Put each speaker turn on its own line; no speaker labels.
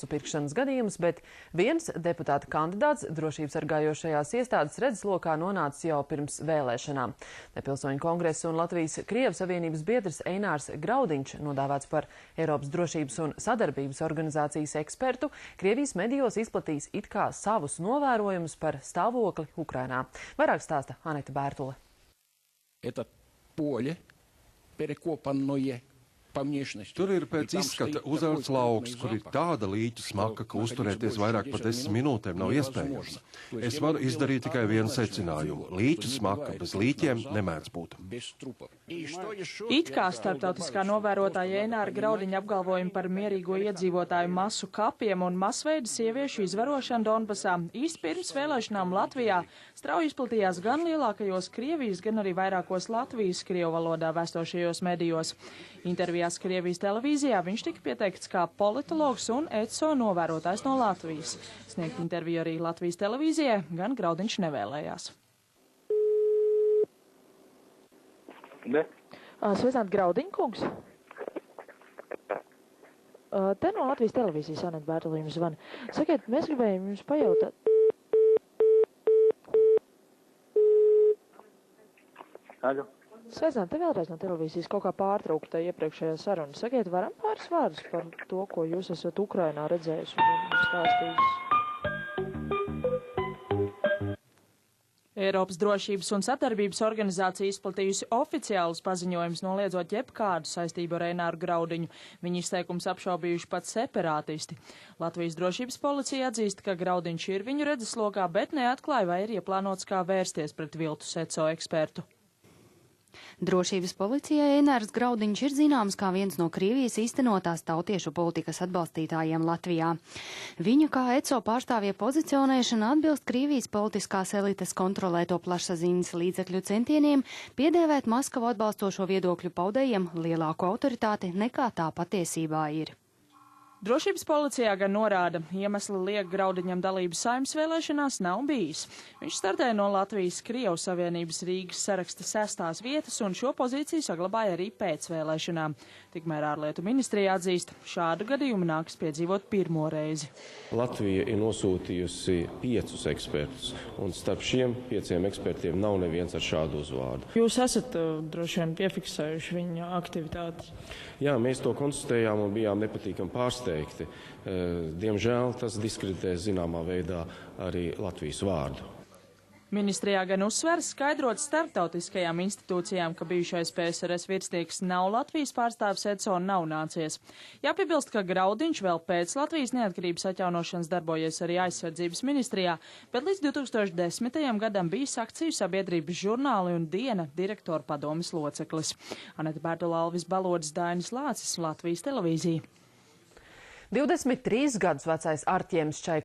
acu pirkšanas gadījumus, bet viens deputāta kandidāts drošības sargājošajās iestādes redzeslokā nonācis jau pirms vēlēšanām. Nepilsoņu kongresa un Latvijas-Krievijas Savienības biedrs Einārs Graudiņš, nodāvēts par Eiropas drošības un sadarbības organizācijas ekspertu, Krievijas medijos izplatīs it kā savus novērojumus par stāvokli Ukrainā. Vairāk stāsta Aneta Bērtule.
Это поле перекопанное по внешности.
Tur ir pēc izskata uzaugs lauks, kur ir tāda līķu smaka, ka uzturēties vairāk par 10 minūtēm nav iespējams. Es varu izdarīt tikai vienu secinājumu. Līķu smaka bez līķiem nemēdz būt.
It kā starptautiskā novērotāja Eināra Graudiņa apgalvojumi par mierīgo iedzīvotāju masu kapiem un masveida sieviešu izvarošanu Donbasā īsti pirms vēlēšanām Latvijā strauji izplatījās gan lielākajos Krievijas, gan arī vairākos Latvijas krievu valodā vēstošajos medijos. Intervijās Krievijas televīzijā viņš tika pieteikts kā politologs un ECO novērotājs no Latvijas. Sniegt interviju arī Latvijas televīzijai gan Graudiņš nevēlējās.
Ne?
Sveicināti, Graudiņa kungs. Te no Latvijas televīzijas Aneta Bērtule jums zvana. Sakiet, mēs gribējām jums pajautāt.
Aļo.
Sveicināti, te vēlreiz no televīzijas kaut kā pārtraukta iepriekšējā saruna. Sakiet, varam pāris vārdus par to, ko jūs esat Ukrainā redzējusi un stāstījis? Eiropas drošības un sadarbības organizācija izplatījusi oficiālus paziņojumus, noliedzot jebkādu saistību ar Eināru Graudiņu. Viņa izteikums apšaubījuši pat separātisti. Latvijas drošības policija atzīst, ka Graudiņš ir viņu redzeslokā, bet neatklāja, vai ir ieplānots kā vērsties pret viltus ECO ekspertu.
Drošības policijai Einārs Graudiņš ir zināms kā viens no Krievijas īstenotās tautiešu politikas atbalstītājiem Latvijā. Viņu kā ECO pārstāvja pozicionēšana atbilst Krievijas politiskās elites kontrolēto plašsaziņas līdzekļu centieniem piedēvēt Maskavu atbalstošo viedokļu paudējiem lielāku autoritāti nekā tā patiesībā ir.
Drošības policijā gan norāda, iemesli liek Graudiņam dalību Saeimas vēlēšanās nav bijis. Viņš startēja no Latvijas-Krievijas Savienības Rīgas saraksta 6. vietas un šo pozīciju saglabāja arī pēc vēlēšanām. Tikmēr ārlietu ministrija atzīst, šādu gadījumu nāks piedzīvot pirmo reizi.
Latvija ir nosūtījusi 5 ekspertus, un starp šiem 5 ekspertiem nav neviens ar šādu uzvārdu.
Jūs esat droši vien piefiksējuši viņa aktivitātes?
Jā, mēs to konstatējām un bijām nepatīkami pārsteigti. Diemžēl tas diskreditē zināmā veidā arī Latvijas vārdu.
Ministrijā gan uzsver skaidrot starptautiskajām institūcijām, ka bijušais PSRS virsnieks nav Latvijas pārstāvis ECO un nav nācies. Jāpiebilst, ka Graudiņš vēl pēc Latvijas neatkarības atjaunošanas darbojies arī aizsardzības ministrijā, bet līdz 2010. gadam bija akciju sabiedrības žurnāli un Diena direktora padomes loceklis. Aneta Bērtule, Alvis Balodis, Dainis Lācis, Latvijas televīzija.
23 gadus vecais Artjems Čaikovskis